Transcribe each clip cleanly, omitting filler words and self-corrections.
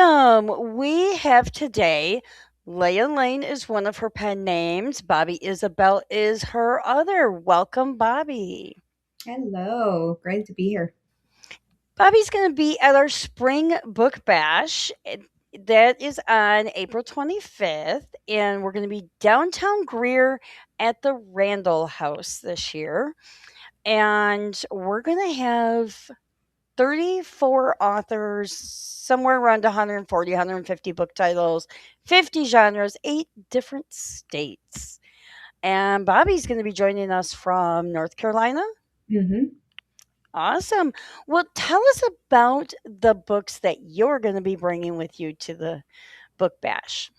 Welcome. We have today Leya Layne is one of her pen names. Bobby Isabel is her other. Welcome, Bobby. Hello, great to be here. Bobby's going to be at our spring book bash. That is on April 25th, and we're going to be downtown Greer at the Randall House this year. And we're going to have 34 authors, somewhere around 140, 150 book titles, 50 genres, 8 different states. And Bobby's going to be joining us from North Carolina. hmm Awesome. Well, tell us about the books that you're going to be bringing with you to the book bash.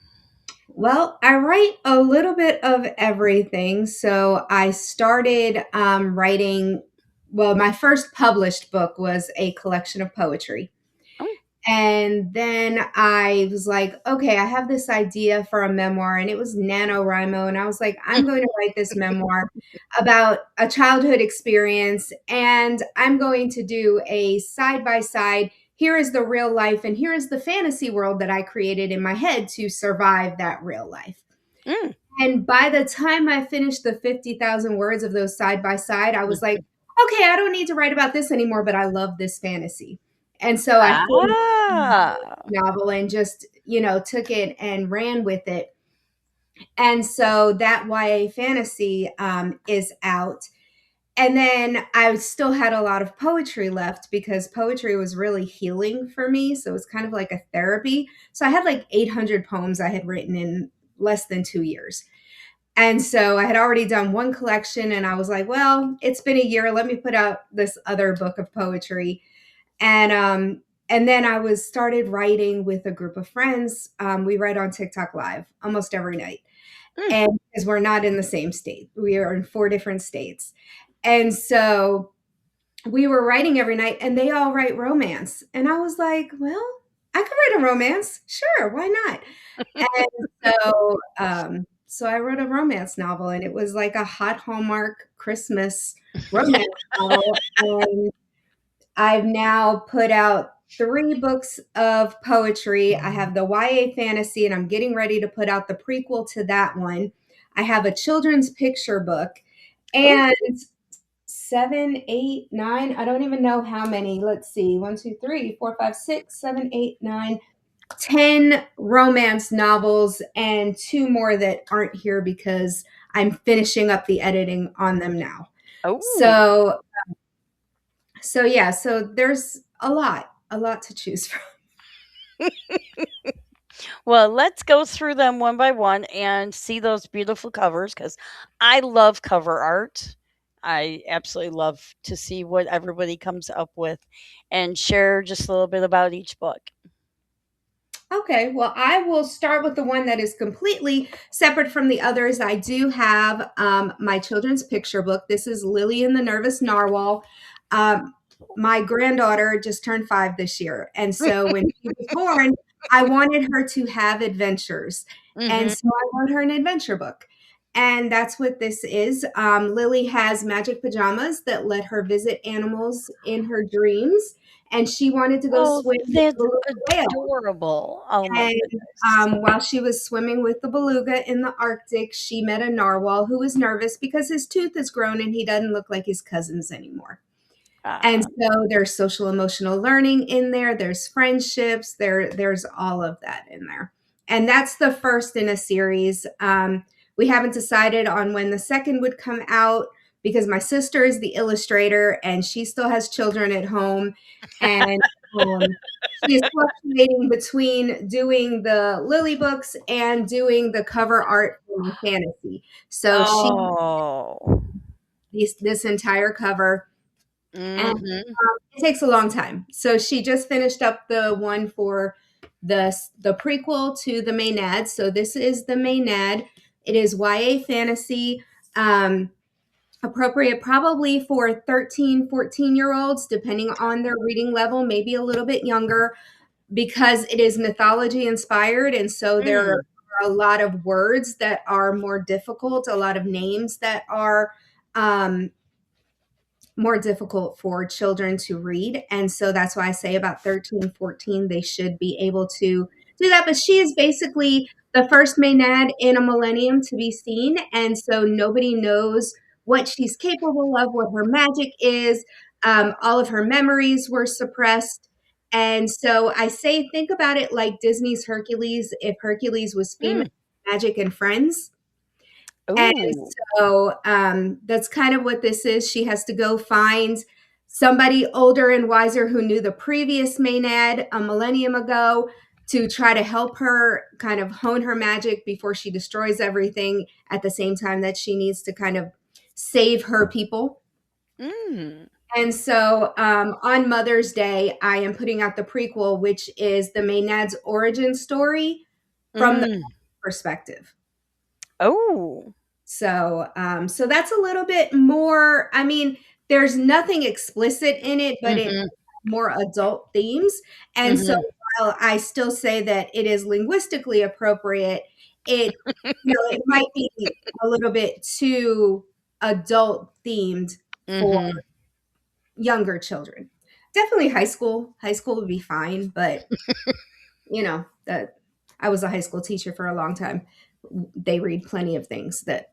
Well, I write a little bit of everything. So I started writing. Well, my first published book was a collection of poetry. Oh, And then I was like, okay, I have this idea for a memoir, and it was NaNoWriMo. And I was like, I'm going to write this memoir about a childhood experience, and I'm going to do a side by side. Here is the real life, and here is the fantasy world that I created in my head to survive that real life. mm. And by the time I finished the 50,000 words of those side by side, I was like, okay, I don't need to write about this anymore, but I love this fantasy. And so I finished Ah. the novel and just, took it and ran with it. And so that YA fantasy is out. And then I still had a lot of poetry left because poetry was really healing for me. So it was kind of like a therapy. So I had like 800 poems I had written in less than 2 years. And so I had already done one collection, and I was like, well, it's been a year. Let me put out this other book of poetry. And then I was started writing with a group of friends. We write on TikTok Live almost every night. Mm. And because we're not in the same state, we are in 4 different states. And so we were writing every night, and they all write romance. And I was like, well, I could write a romance. Sure, why not? And so I wrote a romance novel, and it was like a hot Hallmark Christmas romance novel. And I've now put out 3 books of poetry. I have the YA fantasy, and I'm getting ready to put out the prequel to that one. I have a children's picture book, Oh, and 7, 8, 9. I don't even know how many. Let's see. 1, 2, 3, 4, 5, 6, 7, 8, 9, 10 romance novels, and 2 more that aren't here because I'm finishing up the editing on them now. oh. So yeah, so there's a lot to choose from. Well, let's go through them one by one and see those beautiful covers because I love cover art. I absolutely love to see what everybody comes up with and share just a little bit about each book. Okay, well, I will start with the one that is completely separate from the others. I do have my children's picture book. This is Lily and the Nervous Narwhal. Um, my granddaughter just turned 5 this year. And so when she was born, I wanted her to have adventures. And Hmm. so I wrote her an adventure book. And that's what this is. Lily has magic pajamas that let her visit animals in her dreams. And she wanted to go Oh, swim with that's the little whale. adorable. Oh my And goodness. while she was swimming with the beluga in the Arctic, she met a narwhal who was nervous because his tooth is grown and he doesn't look like his cousins anymore. And Ah, so there's social emotional learning in there, there's friendships, there's all of that in there. And that's the first in a series. We haven't decided on when the second would come out because my sister is the illustrator and she still has children at home. And she is fluctuating between doing the Lily books and doing the cover art for my fantasy. So she oh. this entire cover, and Hmm. it takes a long time. So she just finished up the one for the prequel to the Maynard. So this is the Maynard. It is YA fantasy, um, appropriate probably for 13, 14-year olds, depending on their reading level, maybe a little bit younger, because it is mythology inspired. And so there are Mm. a lot of words that are more difficult, a lot of names that are um, more difficult for children to read. And so that's why I say about 13, 14, they should be able to do that. But she is basically the first Maynard in a millennium to be seen. And so nobody knows what she's capable of, what her magic is. All of her memories were suppressed. And so I say, think about it like Disney's Hercules, if Hercules was female, Mm. magic and friends. And Ooh. so that's kind of what this is. She has to go find somebody older and wiser who knew the previous Maynard a millennium ago to try to help her kind of hone her magic before she destroys everything at the same time that she needs to kind of save her people. Mm. And so on Mother's Day, I am putting out the prequel, which is the Maynard's origin story from the Mm. perspective. Oh. So that's a little bit more. I mean, there's nothing explicit in it, but it Mhm. more adult themes. And so Mhm. while I still say that it is linguistically appropriate, it it might be a little bit too adult themed for Mhm. younger children. Definitely high school. High school would be fine, but that I was a high school teacher for a long time. They read plenty of things that.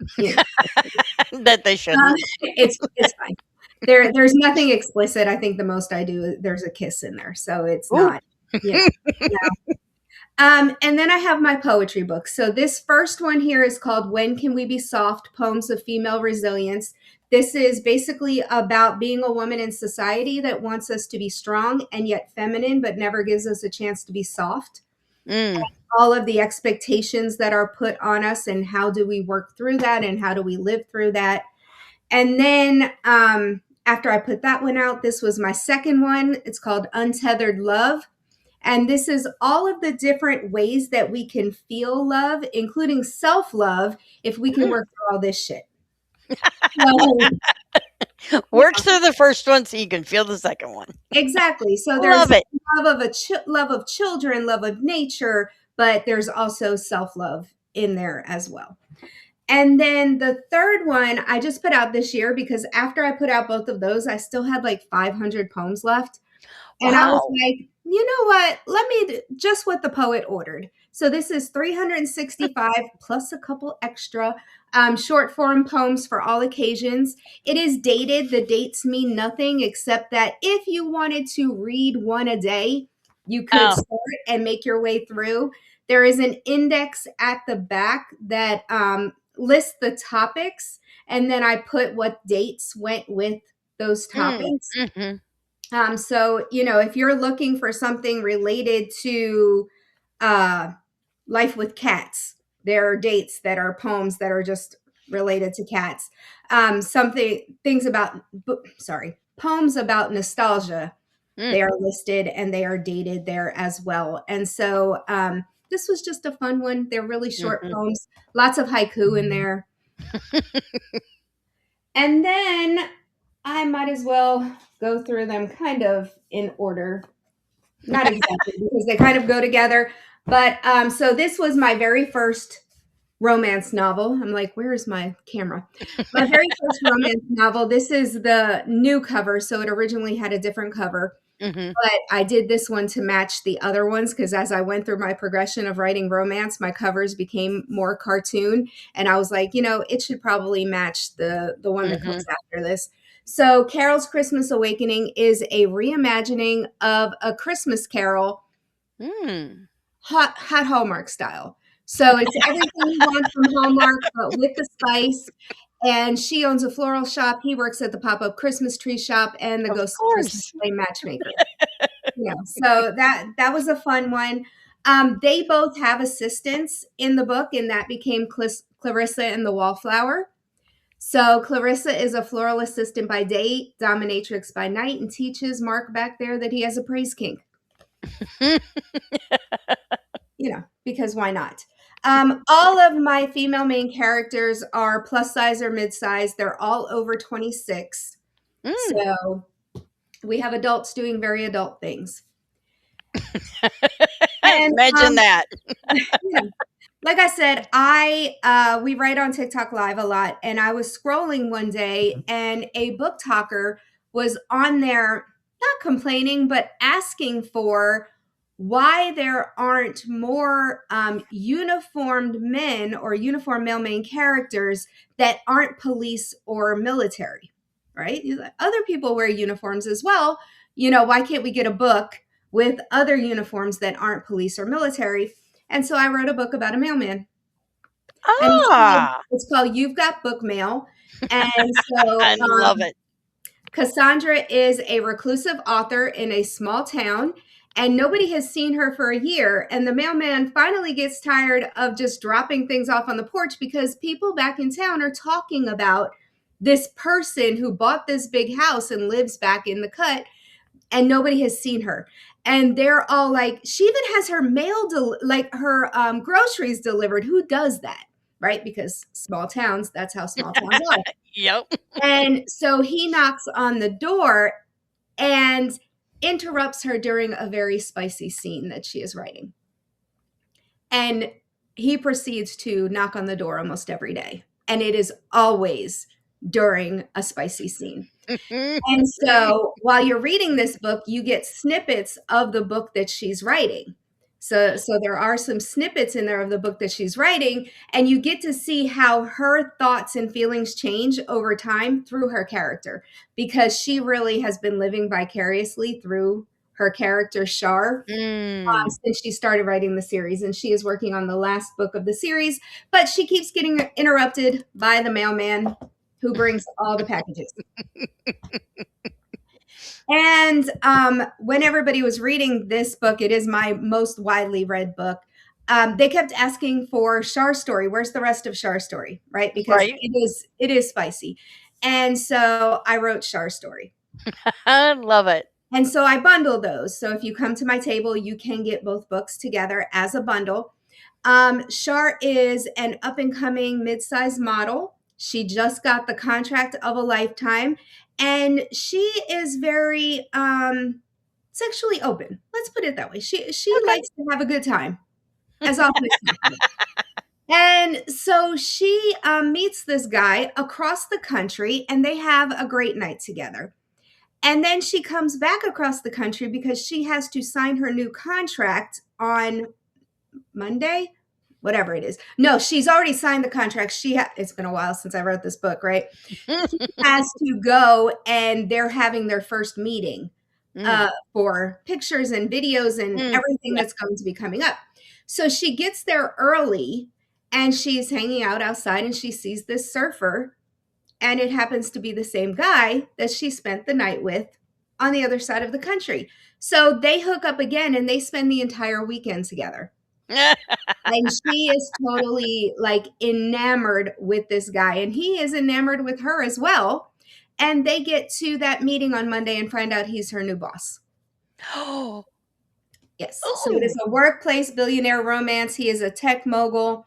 That they shouldn't. It's fine. There's nothing explicit. I think the most I do there's a kiss in there, so it's Ooh. not you know. Yeah. And then I have my poetry book. So this first one here is called "When Can We Be Soft? Poems of Female Resilience." This is basically about being a woman in society that wants us to be strong and yet feminine, but never gives us a chance to be soft. Mm. All of the expectations that are put on us, and how do we work through that, and how do we live through that? And then after I put that one out, this was my second one. It's called Untethered Love. And this is all of the different ways that we can feel love, including self love, if we can Mm. work through all this shit. So, Work yeah, through the first one so you can feel the second one. exactly. So there's Love it. love of children, love of nature, but there's also self love in there as well. And then the third one I just put out this year because after I put out both of those, I still had like 500 poems left. And I was Wow. like, you know what? Let me just what the poet ordered. So this is 365 plus a couple extra short form poems for all occasions. It is dated. The dates mean nothing except that if you wanted to read one a day, you could Oh. start and make your way through. There is an index at the back that lists the topics, and then I put what dates went with those Mm. topics. Mhm. So, if you're looking for something related to uh, life with cats, there are dates that are poems that are just related to cats. Things about, sorry, poems about nostalgia, Mm. they are listed and they are dated there as well. And so this was just a fun one. They're really short Mhm. poems, lots of haiku in there. And then I might as well go through them kind of in order. Not exactly, because they kind of go together. But so this was my very first romance novel. I'm like, where's my camera? My very first romance novel. This is the new cover. So it originally had a different cover. Mhm. But I did this one to match the other ones because as I went through my progression of writing romance, my covers became more cartoon. And I was like, it should probably match the one that comes Mhm. after this. So Carol's Christmas Awakening is a reimagining of A Christmas Carol, Mm. hot Hallmark style. So it's everything you want from Hallmark, but with the spice. And she owns a floral shop. He works at the pop-up Christmas tree shop and the Of Ghost of Christmas course. Play matchmaker. So that was a fun one. They both have assistants in the book, and that became Clarissa and the Wallflower. So Clarissa is a floral assistant by day, dominatrix by night, and teaches Mark back there that he has a praise kink. Because why not? All of my female main characters are plus size or mid size. They're all over 26. Mm. So we have adults doing very adult things. And Imagine that. yeah, like I said, we write on TikTok Live a lot, and I was scrolling one day, and a book talker was on there, not complaining, but asking for why there aren't more uniformed men or uniformed male main characters that aren't police or military, right? Other people wear uniforms as well. Why can't we get a book with other uniforms that aren't police or military? And so I wrote a book about a mailman, and Ah, it's called You've Got Book Mail. And so I love it. Cassandra is a reclusive author in a small town, and nobody has seen her for a year. And the mailman finally gets tired of just dropping things off on the porch because people back in town are talking about this person who bought this big house and lives back in the cut, and nobody has seen her. And they're all like, she even has her like her groceries delivered. Who does that? Right? Because small towns, that's how small towns are. Yep. And so he knocks on the door and interrupts her during a very spicy scene that she is writing. And he proceeds to knock on the door almost every day. And it is always during a spicy scene. And so while you're reading this book, you get snippets of the book that she's writing. So there are some snippets in there of the book that she's writing, and you get to see how her thoughts and feelings change over time through her character, because she really has been living vicariously through her character Shar Mm. since she started writing the series, and she is working on the last book of the series, but she keeps getting interrupted by the mailman who brings all the packages. And when everybody was reading this book, it is my most widely read book. They kept asking for Char's story. Where's the rest of Char's story? Right? Because Right. it is spicy. And so I wrote Char's story. I love it. And so I bundle those. So if you come to my table, you can get both books together as a bundle. Char is an up and coming midsize model. She just got the contract of a lifetime, and she is very sexually open. Let's put it that way. She Okay. likes to have a good time as often as possible. And so she meets this guy across the country, and they have a great night together. And then she comes back across the country because she has to sign her new contract on Monday, whatever it is. No, she's already signed the contract. It's been a while since I wrote this book, right? She has to go, and they're having their first meeting Mm. for pictures and videos and Mm. everything that's going to be coming up. So she gets there early, and she's hanging out outside, and she sees this surfer, and it happens to be the same guy that she spent the night with on the other side of the country. So they hook up again, and they spend the entire weekend together. And she is totally like enamored with this guy, and he is enamored with her as well. And they get to that meeting on Monday and find out he's her new boss. Oh. Yes. So it Oh. is a workplace billionaire romance. He is a tech mogul.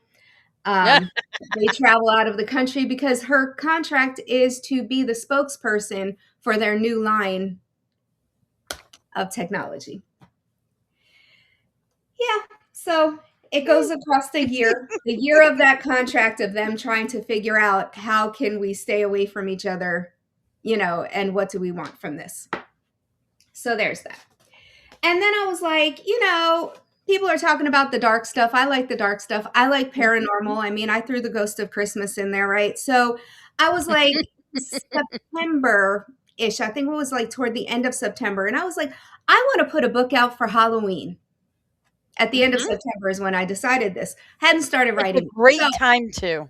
They travel out of the country because her contract is to be the spokesperson for their new line of technology. Yeah. So it goes across the year of that contract of them trying to figure out how can we stay away from each other, and what do we want from this. So there's that. And then I was like, people are talking about the dark stuff. I like the dark stuff. I like paranormal. I mean, I threw the Ghost of Christmas in there, right? So I was like, September ish. I think it was like toward the end of September. And I was like, I want to put a book out for Halloween. At the end of Mhm. September is when I decided this. Hadn't started It's a writing. So, great time to.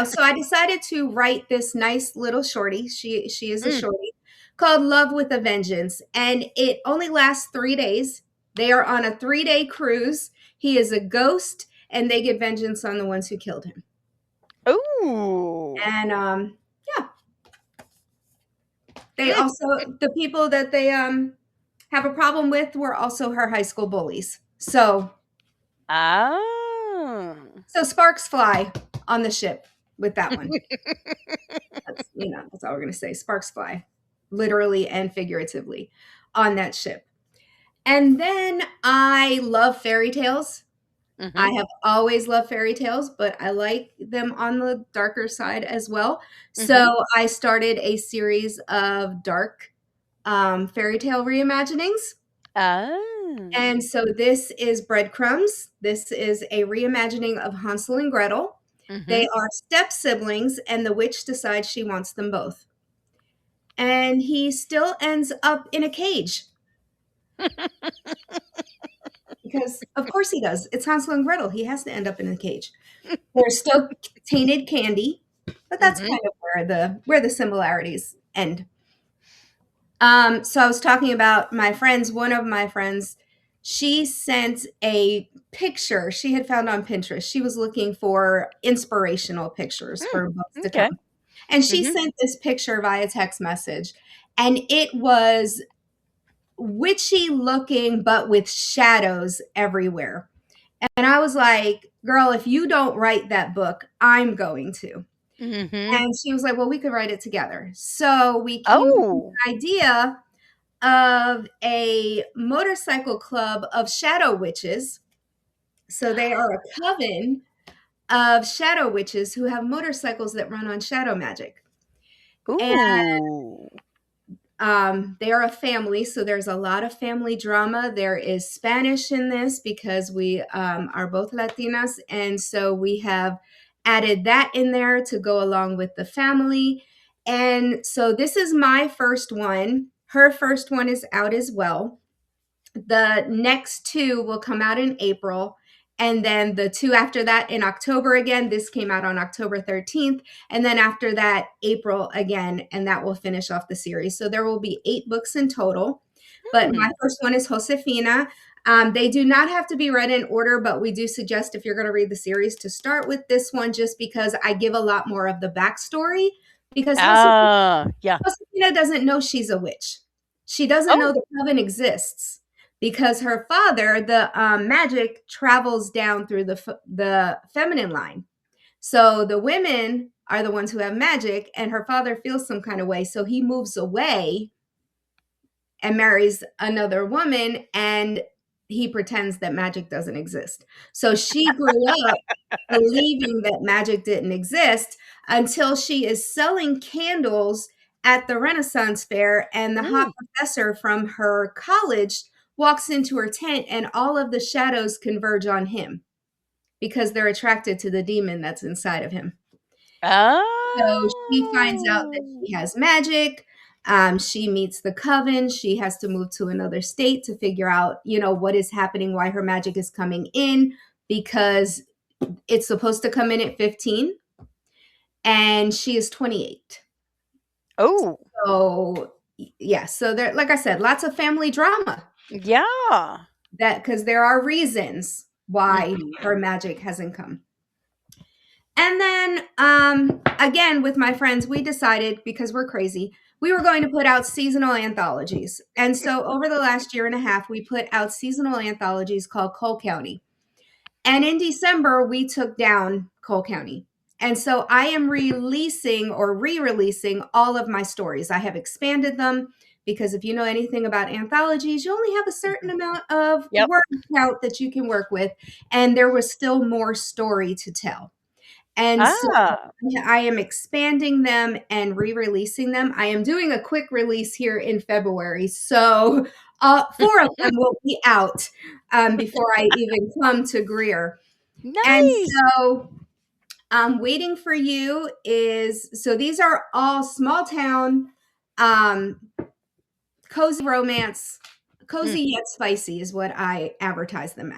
so I decided to write this nice little shorty. She is a Mm. shorty called Love with a Vengeance, and it only lasts 3 days. They are on a 3-day cruise. He is a ghost, and they get vengeance on the ones who killed him. Ooh. And yeah, they also, the people that they have a problem with were also her high school bullies. Ah. So sparks fly on the ship with that one. That's all we're going to say. Sparks fly, literally and figuratively, on that ship. And then I love fairy tales. I Mhm. have always loved fairy tales, but I like them on the darker side as well. Mhm. So I started a series of dark fairy tale reimaginings. Oh. And so this is Breadcrumbs. This is a reimagining of Hansel and Gretel. They Mhm. are step siblings, and the witch decides she wants them both. And he still ends up in a cage because, of course, he does. It's Hansel and Gretel. He has to end up in a cage. There's still tainted candy, but that's Mhm. kind of where the similarities end. So I was talking about my friends. One of my friends, she sent a picture she had found on Pinterest. She was looking for inspirational pictures Mm. for books to Okay. come. And she Mhm. sent this picture via text message. And it was witchy looking, but with shadows everywhere. And I was like, girl, if you don't write that book, I'm going to. Mhm. And she was like, well, we could write it together. So we came up with Oh. an idea of a motorcycle club of shadow witches. So they are a coven of shadow witches who have motorcycles that run on shadow magic. And Ooh. they are a family, so there's a lot of family drama. There is Spanish in this because we are both Latinas, and so we have added that in there to go along with the family. And so this is my first one. Her first one is out as well. The next two will come out in April. And then the two after that in October again. This came out on October 13th. And then after that, April again. And that will finish off the series. So there will be 8 books in total. But my Hmm. first one is Josefina. They do not have to be read in order, but we do suggest if you're going to read the series to start with this one just because I give a lot more of the backstory. Because Ah. Yeah. Josefina doesn't know she's a witch. She doesn't know Oh. the coven exists because her father, the magic travels down through the feminine line. So the women are the ones who have magic, and her father feels some kind of way, so he moves away and marries another woman, and he pretends that magic doesn't exist. So she grew up believing that magic didn't exist until she is selling candles at the Renaissance fair, and the hot Mm. professor from her college walks into her tent, and all of the shadows converge on him because they're attracted to the demon that's inside of him. So she finds out that Oh. she has magic. She meets the coven. She has to move to another state to figure out, what is happening, why her magic is coming in, because it's supposed to come in at 15 and she is 28. Oh. So, yeah. So there, like I said, lots of family drama Yeah. that because there are reasons why her Mhm. magic hasn't come. And then again with my friends, we decided because we're crazy, we were going to put out seasonal anthologies. And so over the last year and a half, we put out seasonal anthologies called Cole County. And in December, we took down Cole County. And so I am releasing or re releasing all of my stories. I have expanded them because if you know anything about anthologies, you only have a certain amount of Yep. word count that you can work with. And there was still more story to tell. And so Ah. I am expanding them and re-releasing them. I am doing a quick release here in February. So 4 of them will be out before I even come to Greer. And Nice. so Waiting for You is, so these are all small town, um, cozy romance, Mm. cozy yet spicy is what I advertise them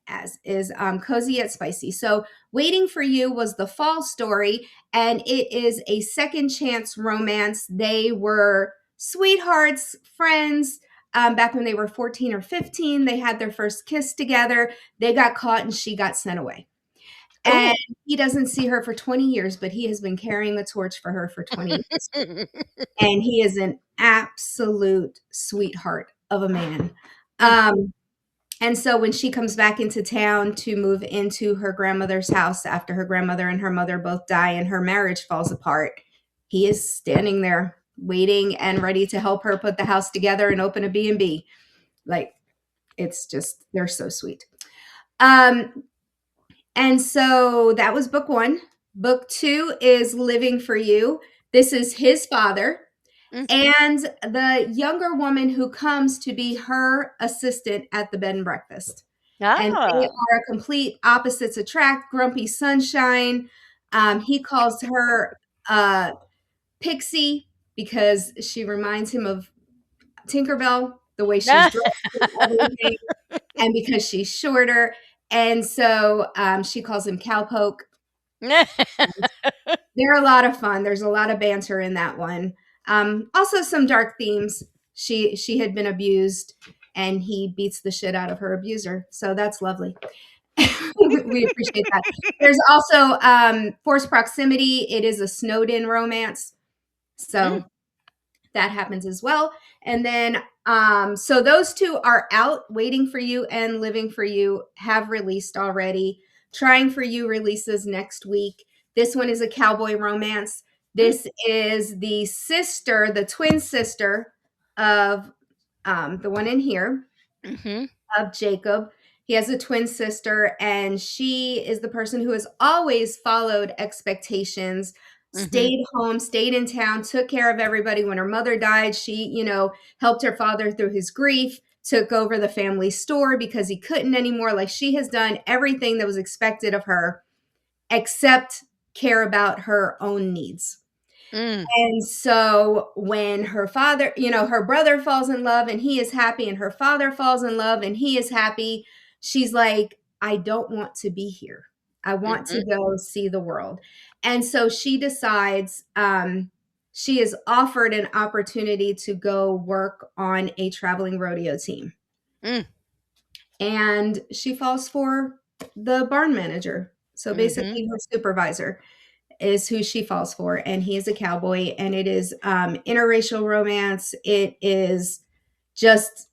as is cozy yet spicy. So Waiting for You was the fall story, and it is a second chance romance. They were sweethearts, friends. Back when they were 14 or 15, they had their first kiss together. They got caught and she got sent away. And Ooh. he doesn't see her for 20 years, but he has been carrying the torch for her for 20 years. And he is an absolute sweetheart of a man. Mm. Um, and so when she comes back into town to move into her grandmother's house after her grandmother and her mother both die and her marriage falls apart, he is standing there waiting and ready to help her put the house together and open a B&B. Like it's just they're so sweet. Um and so that was book 1. Book 2 is Living for You. This is his father Mm. and the younger woman who comes to be her assistant at the bed and breakfast. And they Ah. are complete opposites attract. Grumpy Sunshine. He calls her Pixie because she reminds him of Tinkerbell, the way she's dressed and everything, and because she's shorter. And so she calls him Cowpoke. They're a lot of fun. There's a lot of banter in that one. Also, some dark themes. She had been abused, and he beats the shit out of her abuser. So that's lovely. We appreciate that. There's also forced proximity. It is a snowed-in romance, Mm. so that happens as well. And then, so those two are out. Waiting for You and Living for You have released already. Trying for You releases next week. This one is a cowboy romance. Mm. This is the sister, the twin sister of the one in here, Mhm. of Jacob. He has a twin sister, and she is the person who has always followed expectations, Mhm. stayed home, stayed in town, took care of everybody. When her mother died, she, helped her father through his grief, took over the family store because he couldn't anymore. Like, she has done everything that was expected of her except care about her own needs. Mm. And so when her father, her brother falls in love and he is happy, and her father falls in love and he is happy, she's like, I don't want to be here. I want to Mhm. go see the world. And so she decides, she is offered an opportunity to go work on a traveling rodeo team. Mm. And she falls for the barn manager. So Mhm. basically, her supervisor is who she falls for, and he is a cowboy, and it is interracial romance. It is just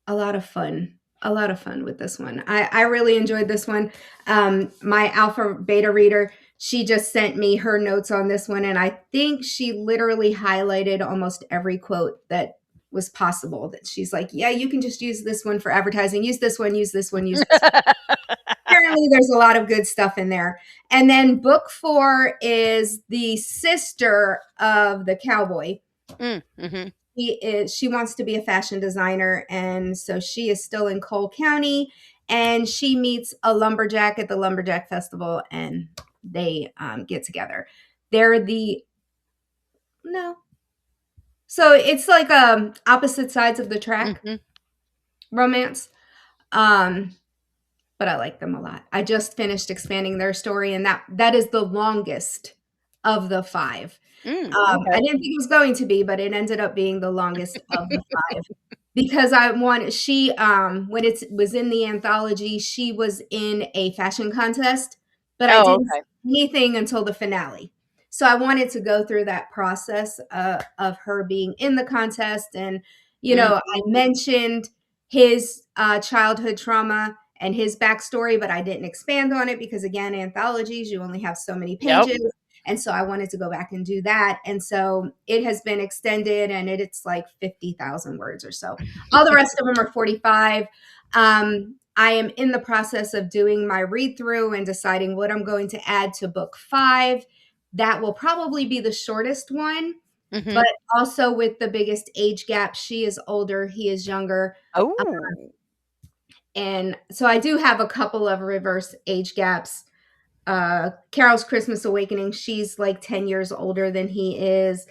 a lot of fun, a lot of fun with this one. I really enjoyed this one. My alpha beta reader, she just sent me her notes on this one, and I think she literally highlighted almost every quote that was possible. That she's like, yeah, you can just use this one for advertising, use this one, use this one, use this one. Apparently there's a lot of good stuff in there. And then book 4 is the sister of the cowboy. Mm. Mhm. She wants to be a fashion designer, and so she is still in Cole County, and she meets a lumberjack at the lumberjack festival, and they get together. They're the no, so it's like opposite sides of the track Mhm. romance. Um, but I like them a lot. I just finished expanding their story, and that is the longest of the 5. Mm. I Okay. didn't think it was going to be, but it ended up being the longest of the 5, because I wanted she when it was in the anthology, she was in a fashion contest, but I Oh, didn't see okay. anything until the finale. So I wanted to go through that process of her being in the contest, and Mm. I mentioned his childhood trauma and his backstory, but I didn't expand on it because, again, anthologies, you only have so many Yep. pages. And so I wanted to go back and do that. And so it has been extended, and it's like 50,000 words or so. All the rest of them are 45. I am in the process of doing my read through and deciding what I'm going to add to book 5. That will probably be the shortest one, but Mhm. also with the biggest age gap. She is older, he is younger. Oh. And so I do have a couple of reverse age gaps. Carol's Christmas Awakening, she's like 10 years older than he is.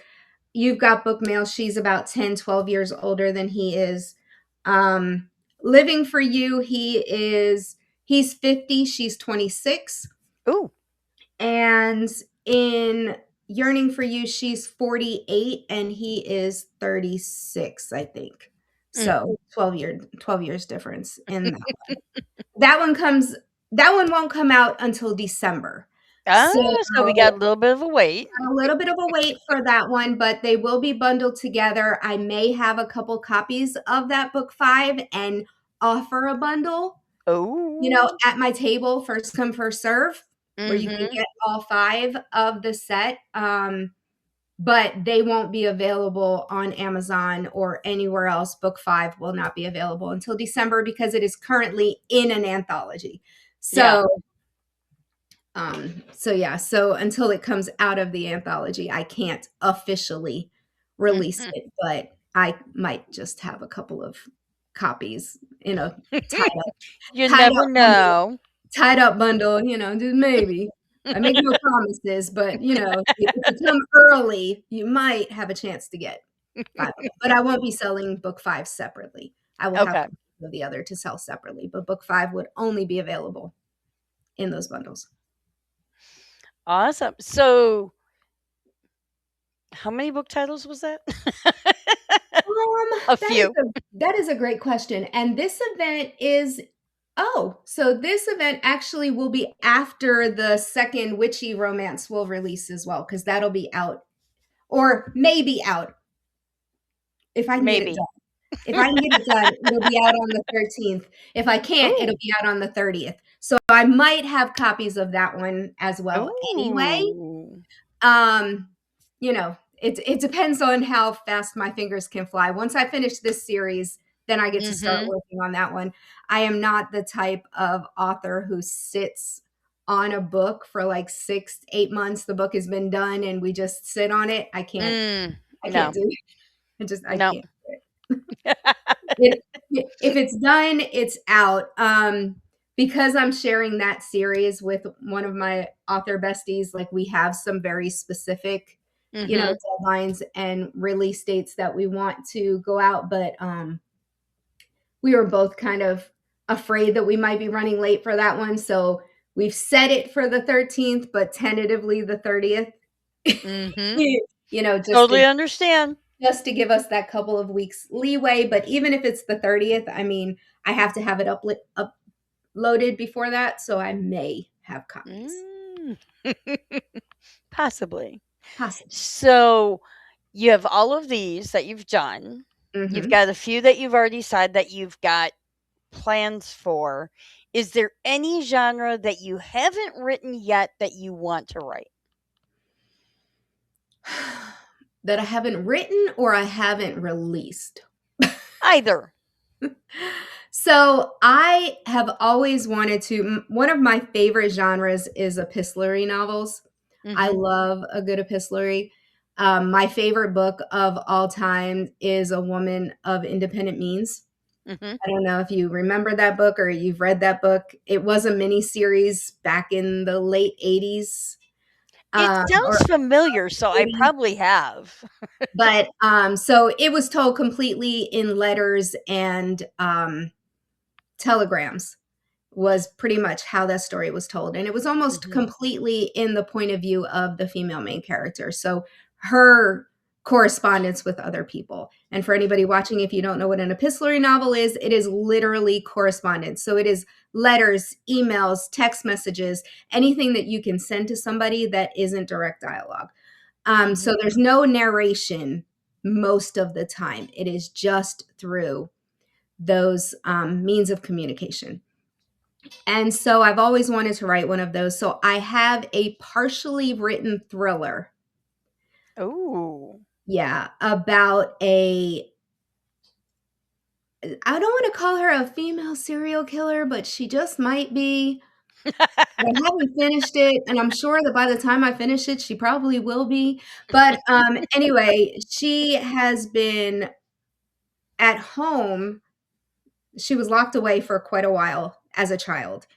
You've got Book Mail, she's about 10, 12 years older than he is. Um, Living for You, he's 50, she's 26. Ooh. And in Yearning for You, she's 48 and he is 36, I think. Mm. So 12 years difference in that. That one comes that one won't come out until December. Ah, So, so we got a little bit of a wait. a little bit of a wait for that one, but they will be bundled together. I may have a couple copies of that book 5 and offer a bundle, Oh. at my table, first come, first serve, where you can Mhm. get all 5 of the set. But they won't be available on Amazon or anywhere else. Book 5 will not be available until December because it is currently in an anthology. Yeah. So yeah, so until it comes out of the anthology, I can't officially release Mhm. it, but I might just have a couple of copies in a tied up You tied never up bundle know. tied up bundle, just maybe. I make no promises, but, if you come early, you might have a chance to get 5 of them, but I won't be selling book 5 separately. I will have Okay, copies of the other to sell separately, but book 5 would only be available in those bundles. awesome. So, how many book titles was that? A That is few. a great question, and this event is so this event actually will be after the second witchy romance will release as well, because 'cause that'll be out or maybe out if I can get it Maybe. done. If I can get it done, it'll be out on the 13th. If I can't, it'll Ooh. be out on the 30th. So I might have copies of that one as well anyway. Ooh. Um, it depends on how fast my fingers can fly. Once I finish this series, then I get to start Mhm. working on that one. I am not the type of author who sits on a book for like 6, 8 months. The book has been done and we just sit on it. I can't No. do it. I No. can't do it. It if it's done, it's out. Because I'm sharing that series with one of my author besties, like we have some very specific, Mhm. deadlines and release dates that we want to go out, but we were both kind of afraid that we might be running late for that one, so we've set it for the 13th, but tentatively the 30th. Mhm. You know, Totally understand. just to give us that couple of weeks leeway. But even if it's the 30th, I mean, I have to have it uploaded before that, so I may have copies. Mm. Possibly. Possibly. So, you have all of these that you've done. You've Hmm. got a few that you've already said that you've got plans for. Is there any genre that you haven't written yet that you want to write? That I haven't written or I haven't released. Either. So I have always wanted to. One of my favorite genres is epistolary novels. I Mhm. love a good epistolary. My favorite book of all time is A Woman of Independent Means. Mhm. I don't know if you remember that book or you've read that book. It was a mini series back in the late 80s, It sounds or familiar, so I 80s. probably have. But so it was told completely in letters and telegrams, was pretty much how that story was told. And it was almost Mhm. completely in the point of view of the female main character. So her correspondence with other people. And for anybody watching, if you don't know what an epistolary novel is, it is literally correspondence. So it is letters, emails, text messages, anything that you can send to somebody that isn't direct dialogue. So Mhm. there's no narration most of the time. It is just through those means of communication. And so I've always wanted to write one of those. So I have a partially written thriller. Ooh. Yeah, about I don't want to call her a female serial killer, but she just might be. I haven't finished it, and I'm sure that by the time I finish it, she probably will be. But anyway, she has been at home. She was locked away for quite a while as a child.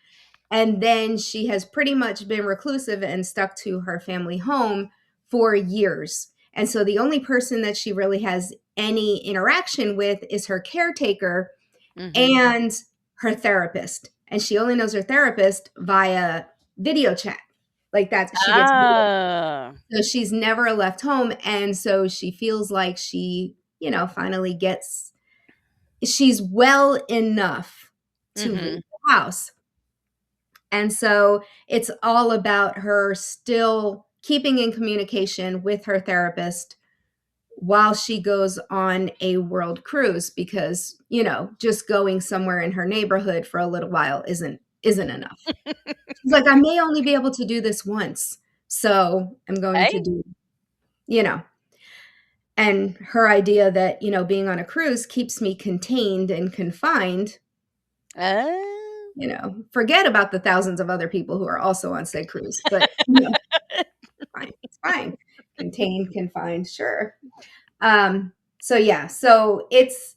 And then she has pretty much been reclusive and stuck to her family home for years. And so the only person that she really has any interaction with is her caretaker Mhm. and her therapist. And she only knows her therapist via video chat. Like that, she gets video. Ah. So she's never left home. And so she feels like finally she's well enough to leave Mhm. the house. And so it's all about her still keeping in communication with her therapist while she goes on a world cruise because, just going somewhere in her neighborhood for a little while isn't enough. She's like, I may only be able to do this once. So I'm going to Hey. do, you know, and her idea that, being on a cruise keeps me contained and confined. Ah. Forget about the thousands of other people who are also on said cruise, but fine. It's fine. Contained, confined, sure. Um, so yeah, so it's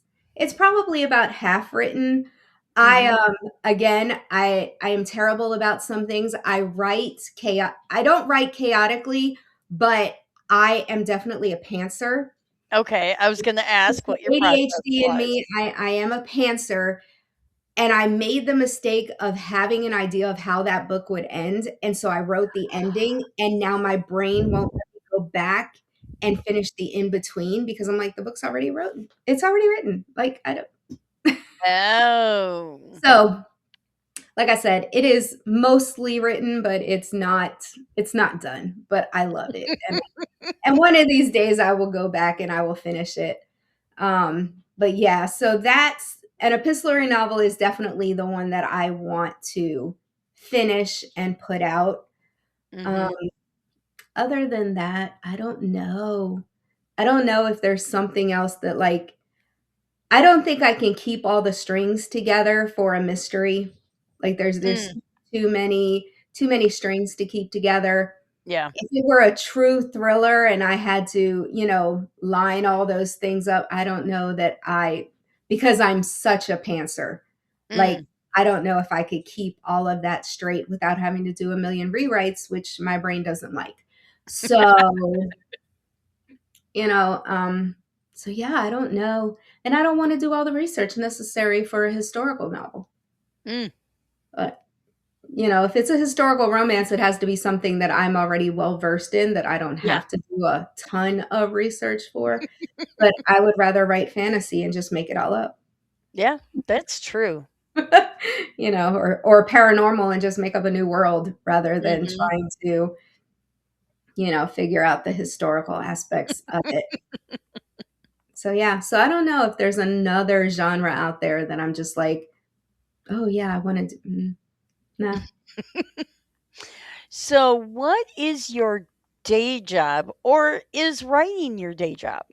probably about half written. I Mhm. again, I am terrible about some things. I don't write chaotically, but I am definitely a pantser. Okay, I was gonna It's ask the what your process ADHD in was. me. I am a pantser, and I made the mistake of having an idea of how that book would end, and so I wrote the ending, and now my brain won't let me go back and finish the in between because I'm like, "The book's already written. It's already written." Like, I don't Oh. so, like I said, it is mostly written, but it's not done, but I love it, and one of these days, I will go back and I will finish it. But yeah, so that's an epistolary novel is definitely the one that I want to finish and put out. Um, Mhm. other than that, I don't know. I don't know if there's something else that like I don't think I can keep all the strings together for a mystery. Like there's Mm, too many strings to keep together. yeah. If it were a true thriller and I had to, line all those things up, I don't know that because I'm such a pantser, like, Mm. I don't know if I could keep all of that straight without having to do a million rewrites, which my brain doesn't like. So, you know, um, so yeah, I don't know. And I don't want to do all the research necessary for a historical novel. Mm, But if it's a historical romance, it has to be something that I'm already well versed in that I don't yeah. have to do a ton of research for. But I would rather write fantasy and just make it all up. Yeah, that's true. Or paranormal and just make up a new world rather than Mhm. trying to, figure out the historical aspects of it. So yeah, so I don't know if there's another genre out there that I'm just like, oh yeah, I want to. Nah. So, what is your day job, or is writing your day job?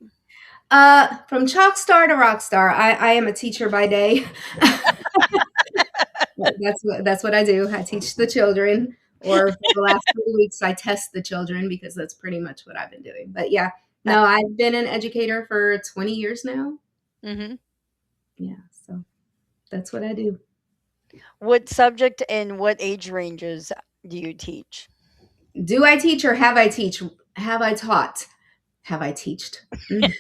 From chalk star to rock star, I am a teacher by day. That's what I do. I teach the children, or for the last 3 weeks, I test the children because that's pretty much what I've been doing. But yeah, Ah, no, I've been an educator for 20 years now. mhm. Yeah, so that's what I do. What subject and what age ranges do you teach? Do I teach or have I teach? Have I taught? Have I teached? Mm.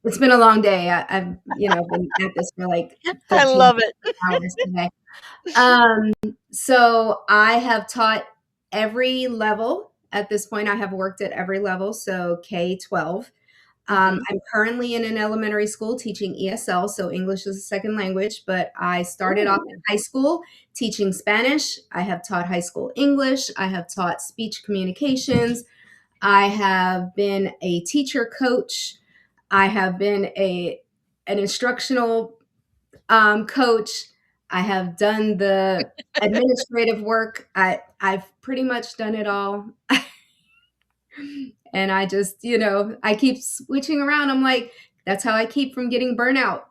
It's been a long day. I've been at this for like I 13 love it. hours today. Um, so I have taught every level. At this point, I have worked at every level, so K-12. Mhm. I'm currently in an elementary school teaching ESL, so English as a second language, but I started off in Ooh. high school teaching Spanish. I have taught high school English. I have taught speech communications. I have been a teacher coach. I have been an instructional coach. I have done the administrative work. I've pretty much done it all. And I just, I keep switching around. I'm like, that's how I keep from getting burnout.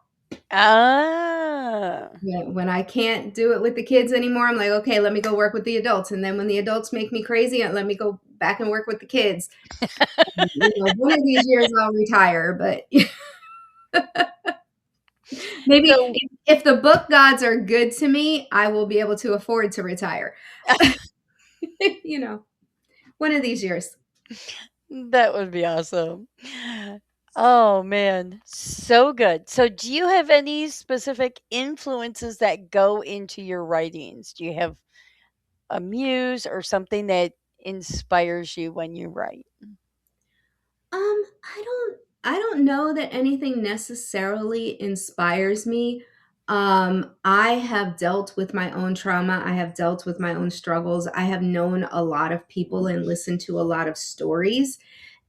Ah. When I can't do it with the kids anymore, I'm like, okay, let me go work with the adults. And then when the adults make me crazy, let me go back and work with the kids. One of these years I'll retire, but maybe So if the book gods are good to me, I will be able to afford to retire. you know, one of these years. that would be awesome. Oh man, so good. So, do you have any specific influences that go into your writings? Do you have a muse or something that inspires you when you write? I don't know that anything necessarily inspires me. I have dealt with my own trauma. I have dealt with my own struggles. I have known a lot of people and listened to a lot of stories.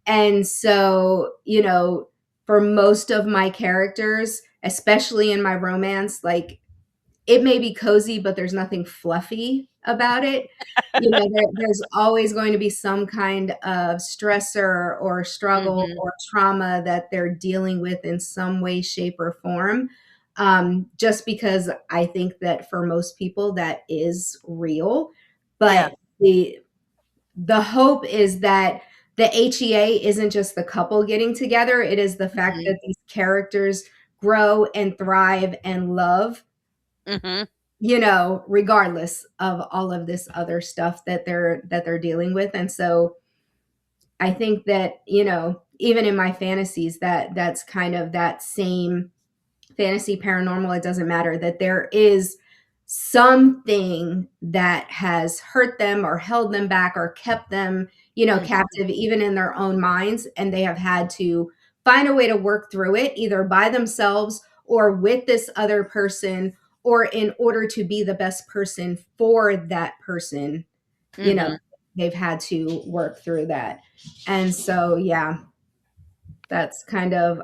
And so, for most of my characters, especially in my romance, like it may be cozy, but there's nothing fluffy about it. There's always going to be some kind of stressor or struggle Mhm. or trauma that they're dealing with in some way, shape, or form. Just because I think that for most people that is real, Yeah. but the hope is that the HEA isn't just the couple getting together, it is the fact Mhm. that these characters grow and thrive and love, Mhm. regardless of all of this other stuff that they're dealing with. And so I think that, even in my fantasies, that's kind of that same fantasy paranormal, it doesn't matter, that there is something that has hurt them or held them back or kept them, Mhm. captive, even in their own minds, and they have had to find a way to work through it, either by themselves or with this other person, or in order to be the best person for that person. you know Mhm. they've had to work through that. And so, yeah, that's kind of,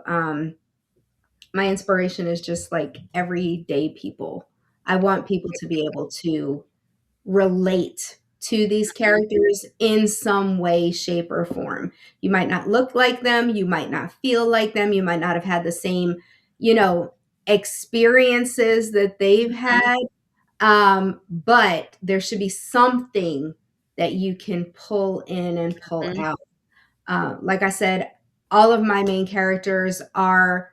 my inspiration is just like everyday people. I want people to be able to relate to these Mhm. characters in some way, shape, or form. You might not look like them, you might not feel like them, you might not have had the same, you know, experiences that they've Mhm. had. But there should be something that you can pull in and pull Mhm. out. Like I said, all of my main characters are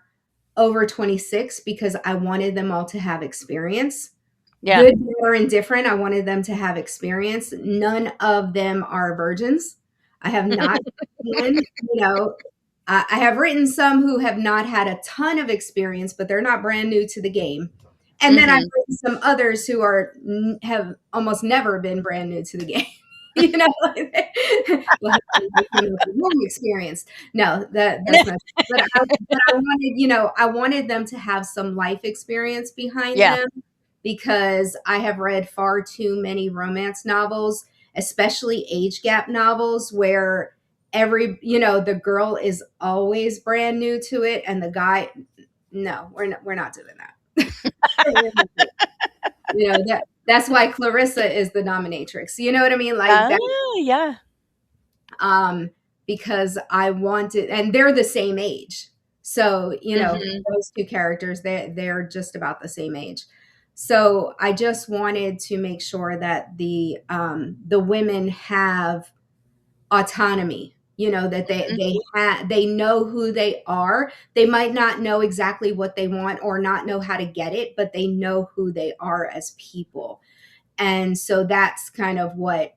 over 26 because I wanted them all to have experience. Yeah. Good, bad, or indifferent, I wanted them to have experience. None of them are virgins. I have not one, I have written some who have not had a ton of experience, but they're not brand new to the game. And then I've Mhm. written some others who have almost never been brand new to the game. Well, they came up with living experience. No, that's not. But I wanted, I wanted them to have some life experience behind Yeah. them, because I have read far too many romance novels, especially age gap novels, where the girl is always brand new to it, and the guy, no, we're not doing that. We're not doing that's why Clarissa is the dominatrix. You know what I mean? Like Ah, that. yeah. um, because I wanted, and they're the same age. So, Mhm. those two characters, they're just about the same age. So I just wanted to make sure that the women have autonomy, that Mhm. they know who they are. They might not know exactly what they want or not know how to get it, but they know who they are as people. And so that's kind of what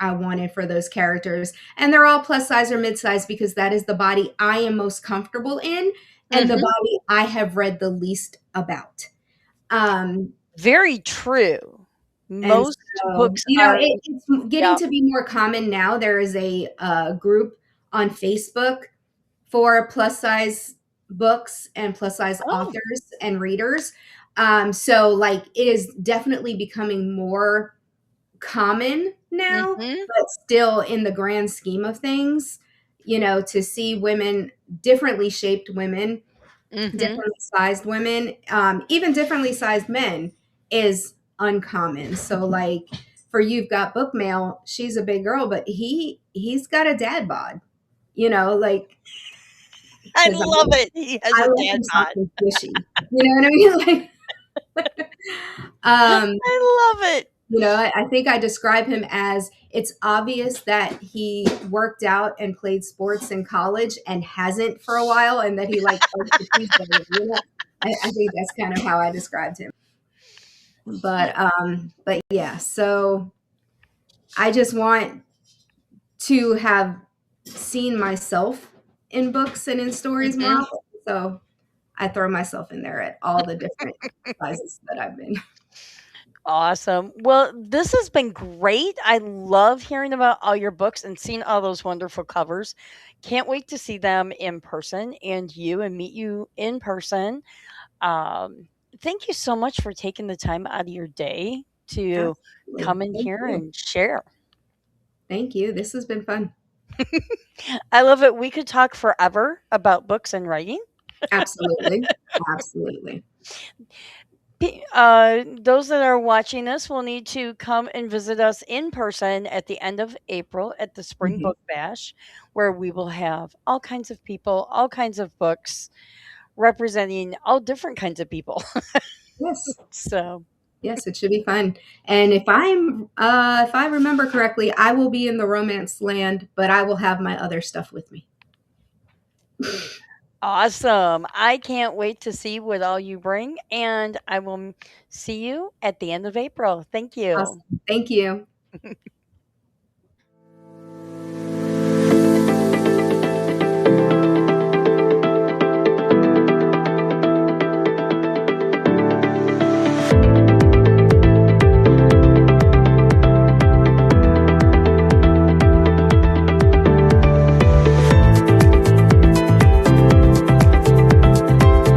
I wanted for those characters. And they're all plus size or mid size because that is the body I am most comfortable in and the Mhm. body I have read the least about. Um, Very true. and Most so, books are it's getting yeah. to be more common now. There is a group on Facebook for plus size books and plus size Oh. authors and readers. So, like, it is definitely becoming more common now, Mhm. but still in the grand scheme of things, to see women, differently shaped women, Mhm. differently sized women, even differently sized men is uncommon. So, like, for You've Got Book Mail, she's a big girl, but he's got a dad bod, like, I because love it. He has I a like dad him bod. something squishy. You know what I mean? Like, um, I love it. I think I describe him as, it's obvious that he worked out and played sports in college and hasn't for a while, and that he like likes to tease them. I think that's kind of how I described him. But yeah, so I just want to have seen myself in books and in stories more Mhm. often. So I throw myself in there at all the different sizes that I've been. Awesome. Well, this has been great. I love hearing about all your books and seeing all those wonderful covers. Can't wait to see them in person and meet you in person. Um, Thank you so much for taking the time out of your day to Absolutely. come in Thank here you. and share. Thank you. This has been fun. I love it. We could talk forever about books and writing. Absolutely. Absolutely. Those that are watching us will need to come and visit us in person at the end of April at the Spring Mhm. Book Bash, where we will have all kinds of people, all kinds of books representing all different kinds of people. Yes. So. Yes, it should be fun. And if I remember correctly, I will be in the romance land, but I will have my other stuff with me. Awesome. I can't wait to see what all you bring, and I will see you at the end of April. Thank you. Awesome. Thank you.